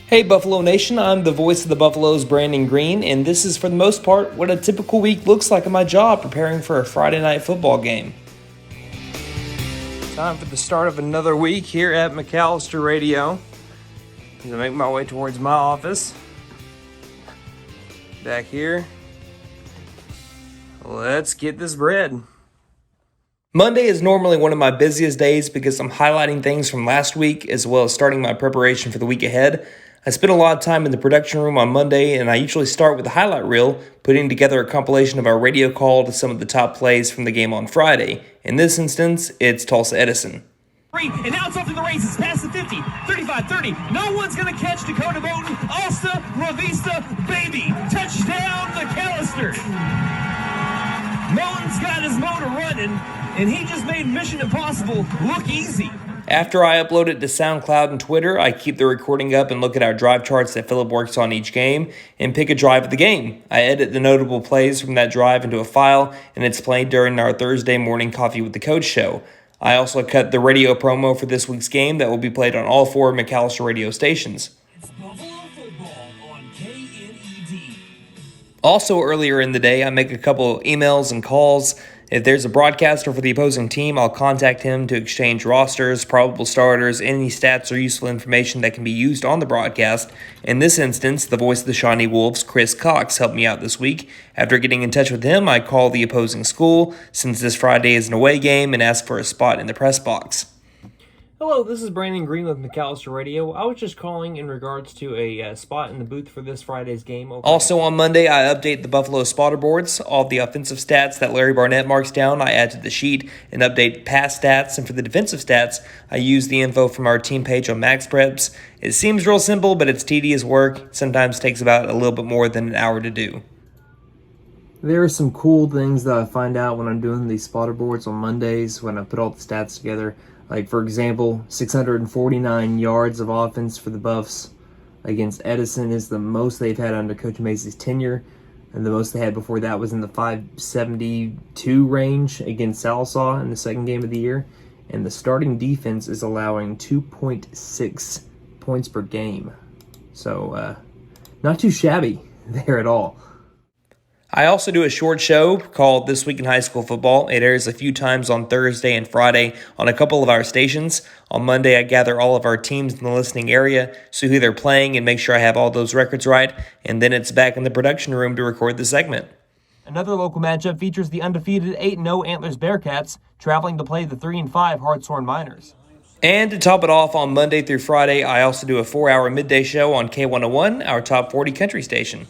Hey Buffalo Nation, I'm the voice of the Buffaloes, Brandon Green, and this is for the most part what a typical week looks like in my job preparing for a Friday night football game. Time for the start of another week here at McAlester Radio. I'm going to make my way towards my office. Back here. Let's get this bread. Monday is normally one of my busiest days because I'm highlighting things from last week as well as starting my preparation for the week ahead. I spend a lot of time in the production room on Monday, and I usually start with the highlight reel, putting together a compilation of our radio call to some of the top plays from the game on Friday. In this instance, it's Tulsa Edison. And now it's off to the races, past the 50, 35-30. No one's going to catch Dakota Bowden. Alsta, Ravista, baby. Touchdown, McAlester. Moten's got his motor running, and he just made Mission Impossible look easy. After I upload it to SoundCloud and Twitter, I keep the recording up and look at our drive charts that Philip works on each game and pick a drive of the game. I edit the notable plays from that drive into a file, and it's played during our Thursday morning Coffee with the Coach show. I also cut the radio promo for this week's game that will be played on all 4 McAlester radio stations. It's Buffalo football on KNED. Also earlier in the day, I make a couple emails and calls. If there's a broadcaster for the opposing team, I'll contact him to exchange rosters, probable starters, any stats or useful information that can be used on the broadcast. In this instance, the voice of the Shawnee Wolves, Chris Cox, helped me out this week. After getting in touch with him, I call the opposing school, since this Friday is an away game, and ask for a spot in the press box. Hello, this is Brandon Green with McAlester Radio. I was just calling in regards to a spot in the booth for this Friday's game. Also on Monday, I update the Buffalo spotter boards. All the offensive stats that Larry Barnett marks down, I add to the sheet and update past stats. And for the defensive stats, I use the info from our team page on Max Preps. It seems real simple, but it's tedious work. Sometimes takes about a little bit more than an hour to do. There are some cool things that I find out when I'm doing these spotter boards on Mondays when I put all the stats together. Like, for example, 649 yards of offense for the Buffs against Edison is the most they've had under Coach Macy's tenure, and the most they had before that was in the 572 range against Sallisaw in the second game of the year. And the starting defense is allowing 2.6 points per game. So, not too shabby there at all. I also do a short show called This Week in High School Football. It airs a few times on Thursday and Friday on a couple of our stations. On Monday, I gather all of our teams in the listening area, see who they're playing, and make sure I have all those records right. And then it's back in the production room to record the segment. Another local matchup features the undefeated 8-0 Antlers Bearcats, traveling to play the 3-5 Hartshorn Miners. And to top it off, on Monday through Friday, I also do a 4-hour midday show on K101, our top 40 country station.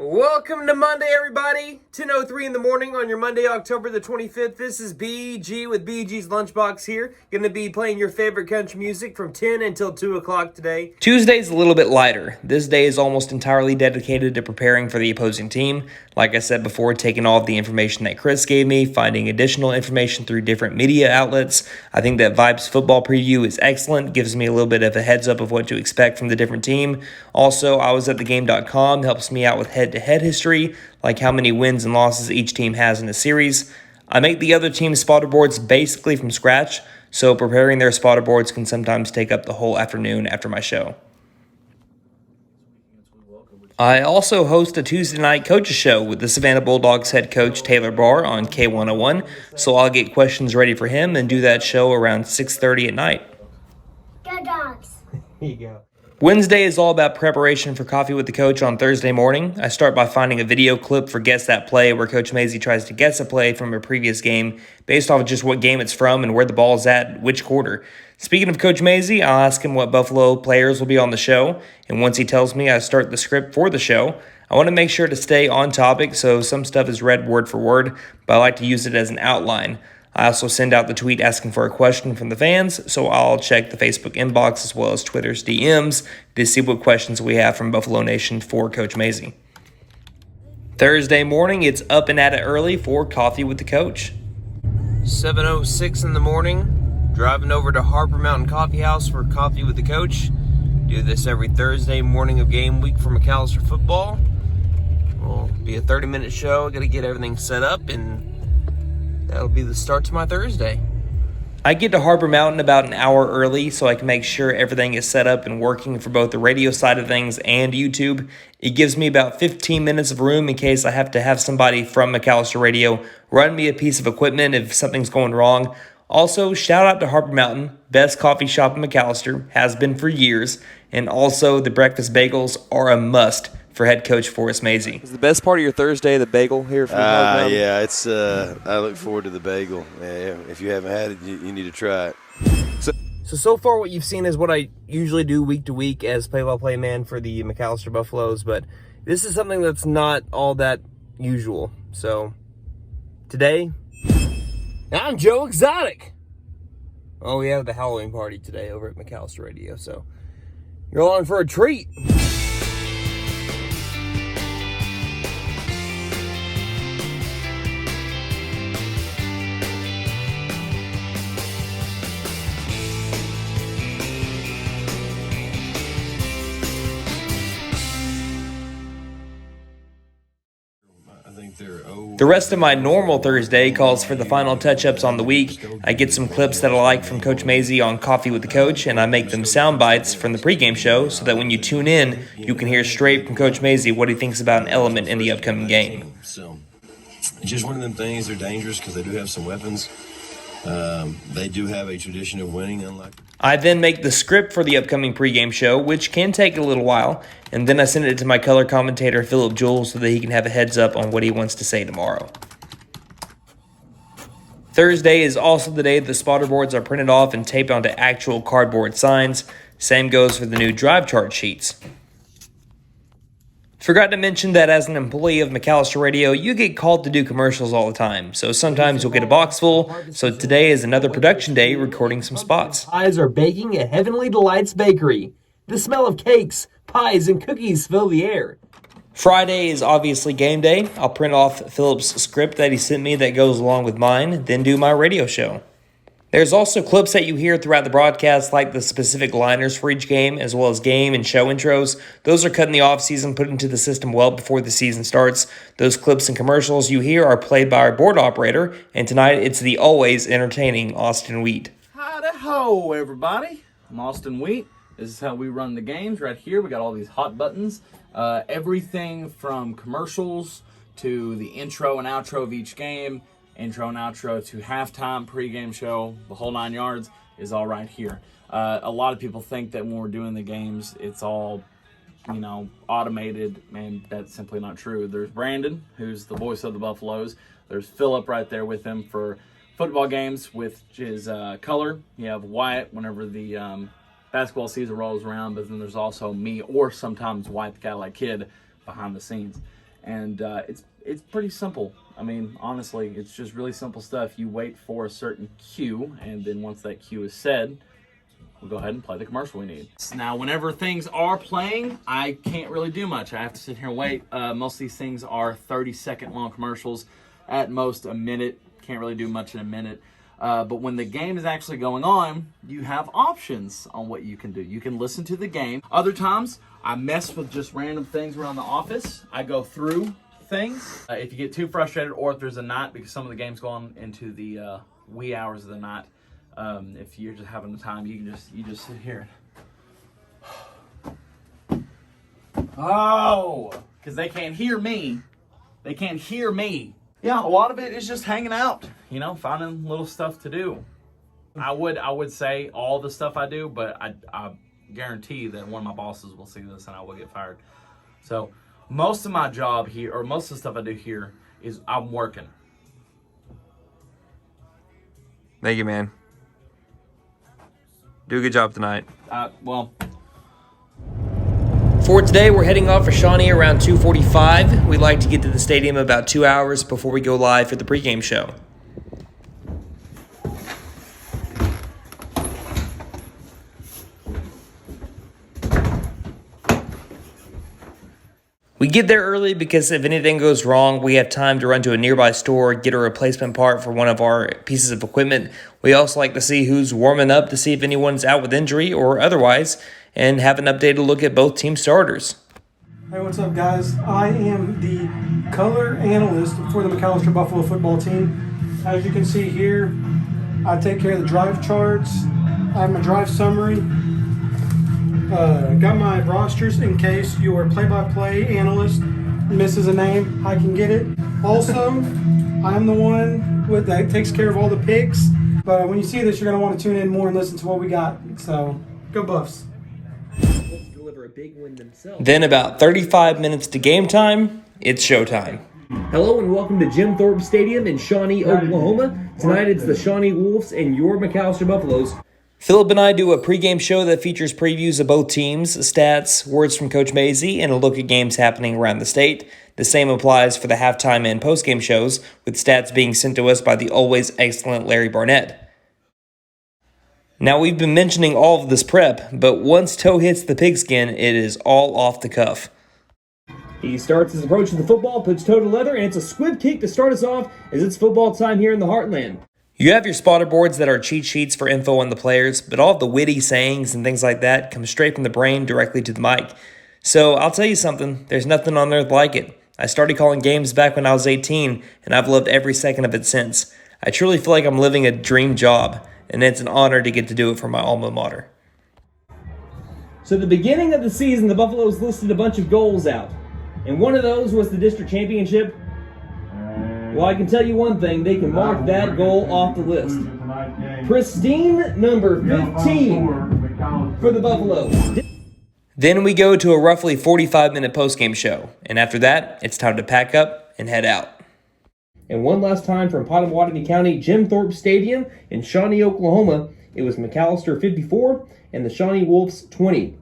Welcome to Monday, everybody. 10:03 in the morning on your Monday, October the 25th. This is BG with BG's Lunchbox here. Going to be playing your favorite country music from 10 until 2 o'clock today. Tuesday's a little bit lighter. This day is almost entirely dedicated to preparing for the opposing team. Like I said before, taking all of the information that Chris gave me, finding additional information through different media outlets. I think that Vibes Football Preview is excellent. Gives me a little bit of a heads up of what to expect from the different team. Also, I was at thegame.com. Helps me out with head-to-head history, like how many wins and losses each team has in a series. I make the other team's spotter boards basically from scratch, so preparing their spotter boards can sometimes take up the whole afternoon after my show. I also host a Tuesday night coaches show with the Savannah Bulldogs head coach Taylor Barr on K101, so I'll get questions ready for him and do that show around 6:30 at night. Go Dogs! Here you go. Wednesday is all about preparation for Coffee with the Coach on Thursday morning. I start by finding a video clip for Guess That Play, where Coach Macy tries to guess a play from a previous game based off of just what game it's from and where the ball is at, which quarter. Speaking of Coach Macy, I'll ask him what Buffalo players will be on the show, and once he tells me, I start the script for the show. I want to make sure to stay on topic, so some stuff is read word for word, but I like to use it as an outline. I also send out the tweet asking for a question from the fans, so I'll check the Facebook inbox as well as Twitter's DMs to see what questions we have from Buffalo Nation for Coach Macy. Thursday morning, it's up and at it early for Coffee with the Coach. 7:06 in the morning, driving over to Harper Mountain Coffee House for Coffee with the Coach. Do this every Thursday morning of game week for McAlester football. Will be a 30-minute show. I got to get everything set up, and that'll be the start to my Thursday. I get to Harbor Mountain about an hour early so I can make sure everything is set up and working for both the radio side of things and YouTube. It gives me about 15 minutes of room in case I have to have somebody from McAlester Radio run me a piece of equipment if something's going wrong. Also, shout out to Harbor Mountain, best coffee shop in McAlester, has been for years, and also the breakfast bagels are a must for head coach Forrest Mazie. Is the best part of your Thursday the bagel here from Harbor Mountain? Yeah, it's. I look forward to the bagel. Yeah, if you haven't had it, you need to try it. So far what you've seen is what I usually do week to week as play-by-play man for the McAlester Buffaloes, but this is something that's not all that usual. So today, I'm Joe Exotic. Oh, we have the Halloween party today over at McAlester Radio, so you're all in for a treat. The rest of my normal Thursday calls for the final touch-ups on the week. I get some clips that I like from Coach Mazie on Coffee with the Coach, and I make them sound bites from the pregame show so that when you tune in, you can hear straight from Coach Mazie what he thinks about an element in the upcoming game. So it's just one of them things. They're dangerous because they do have some weapons. They do have a tradition of winning, unlike... I then make the script for the upcoming pregame show, which can take a little while, and then I send it to my color commentator, Philip Jules, so that he can have a heads up on what he wants to say tomorrow. Thursday is also the day the spotter boards are printed off and taped onto actual cardboard signs. Same goes for the new drive chart sheets. Forgot to mention that as an employee of McAlester Radio, you get called to do commercials all the time. So sometimes you'll get a box full. So today is another production day recording some spots. Pies are baking at Heavenly Delights Bakery. The smell of cakes, pies, and cookies fill the air. Friday is obviously game day. I'll print off Philip's script that he sent me that goes along with mine, then do my radio show. There's also clips that you hear throughout the broadcast, like the specific liners for each game, as well as game and show intros. Those are cut in the off-season, put into the system well before the season starts. Those clips and commercials you hear are played by our board operator, and tonight it's the always entertaining Austin Wheat. Howdy-ho, everybody. I'm Austin Wheat. This is how we run the games right here. We got all these hot buttons. Everything from commercials to the intro and outro of each game, intro and outro to halftime, pregame show, the whole 9 yards is all right here. A lot of people think that when we're doing the games, it's all, automated, and that's simply not true. There's Brandon, who's the voice of the Buffaloes. There's Philip right there with him for football games, which is color. You have Wyatt whenever the basketball season rolls around, but then there's also me, or sometimes Wyatt, the Cadillac Kid, behind the scenes. And it's pretty simple. I mean, honestly, it's just really simple stuff. You wait for a certain cue, and then once that cue is said, we'll go ahead and play the commercial we need. Now, whenever things are playing, I can't really do much. I have to sit here and wait. Most of these things are 30-second long commercials, at most a minute. Can't really do much in a minute. But when the game is actually going on, you have options on what you can do. You can listen to the game. Other times, I mess with just random things around the office. I go through things. If you get too frustrated, or if there's a night, because some of the games go on into the wee hours of the night, if you're just having the time, you just sit here. Oh, because they can't hear me. They can't hear me. Yeah, a lot of it is just hanging out, finding little stuff to do. I would say all the stuff I do, but I guarantee that one of my bosses will see this and I will get fired. So most of my job here, or most of the stuff I do here, is I'm working. Thank you, man. Do a good job tonight. For today, we're heading off for Shawnee around 2:45. We like to get to the stadium about 2 hours before we go live for the pregame show. We get there early because if anything goes wrong, we have time to run to a nearby store, get a replacement part for one of our pieces of equipment. We also like to see who's warming up to see if anyone's out with injury or otherwise, and have an updated look at both team starters. Hey, what's up, guys? I am the color analyst for the McAlester Buffalo football team. As you can see here, I take care of the drive charts. I have my drive summary. Got my rosters in case your play-by-play analyst misses a name. I can get it. Also, I'm the one that takes care of all the picks. But when you see this, you're going to want to tune in more and listen to what we got. So, go Buffs. Then about 35 minutes to game time, it's showtime. Hello and welcome to Jim Thorpe Stadium in Shawnee, Oklahoma. Tonight it's the Shawnee Wolves and your McAlester Buffaloes. Philip and I do a pregame show that features previews of both teams, stats, words from Coach Mazey, and a look at games happening around the state. The same applies for the halftime and postgame shows, with stats being sent to us by the always excellent Larry Barnett. Now, we've been mentioning all of this prep, but once toe hits the pigskin, it is all off the cuff. He starts his approach to the football, puts toe to leather, and it's a squib kick to start us off as it's football time here in the Heartland. You have your spotter boards that are cheat sheets for info on the players, but all of the witty sayings and things like that come straight from the brain directly to the mic. So I'll tell you something, there's nothing on earth like it. I started calling games back when I was 18, and I've loved every second of it since. I truly feel like I'm living a dream job, and it's an honor to get to do it for my alma mater. So at the beginning of the season, the Buffaloes listed a bunch of goals out, and one of those was the district championship. Well, I can tell you one thing, they can mark that goal off the list. Pristine number 15 for the Buffaloes. Then we go to a roughly 45-minute postgame show, and after that, it's time to pack up and head out. And one last time from Pottawatomie County, Jim Thorpe Stadium in Shawnee, Oklahoma, it was McAlester 54 and the Shawnee Wolves 20.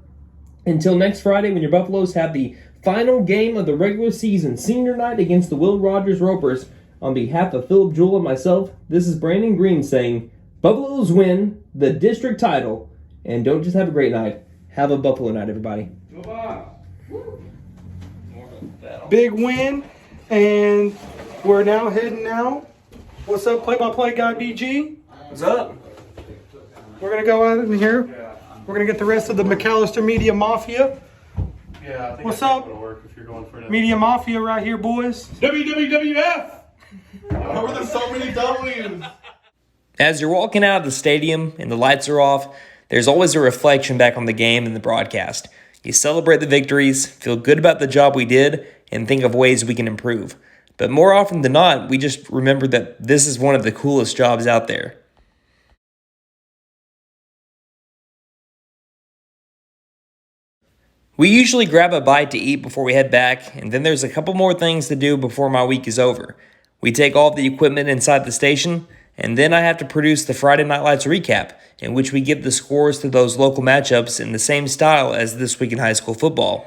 Until next Friday when your Buffaloes have the final game of the regular season, senior night against the Will Rogers Ropers, on behalf of Philip Jewell and myself, this is Brandon Green saying, Buffaloes win the district title, and don't just have a great night, have a Buffalo night, everybody. Big win, and we're now heading out. What's up, play-by-play guy BG? What's up? We're going to go out in here. We're going to get the rest of the McAlester Media Mafia. Yeah, I think What's that's up? Gonna work if you're going for that. Media Mafia right here, boys. WWF! Why were there so many W's? As you're walking out of the stadium and the lights are off, there's always a reflection back on the game and the broadcast. You celebrate the victories, feel good about the job we did, and think of ways we can improve. But more often than not, we just remember that this is one of the coolest jobs out there. We usually grab a bite to eat before we head back, and then there's a couple more things to do before my week is over. We take all of the equipment inside the station, and then I have to produce the Friday Night Lights recap, in which we give the scores to those local matchups in the same style as This Week in High School Football.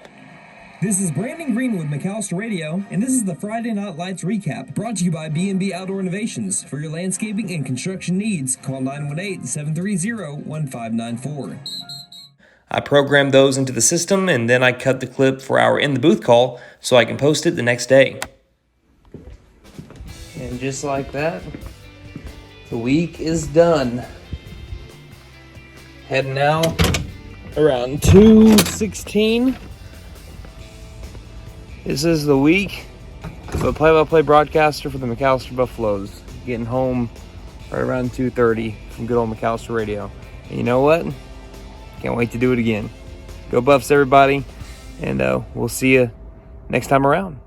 This is Brandon Green with McAlester Radio, and this is the Friday Night Lights recap, brought to you by B&B Outdoor Innovations. For your landscaping and construction needs, call 918-730-1594. I program those into the system, and then I cut the clip for our In the Booth call so I can post it the next day. And just like that, the week is done. Heading out around 2:16. This is the week of a play-by-play broadcaster for the McAlester Buffaloes. Getting home right around 2:30 from good old McAlester Radio. And you know what? Can't wait to do it again. Go Buffs, everybody. And we'll see you next time around.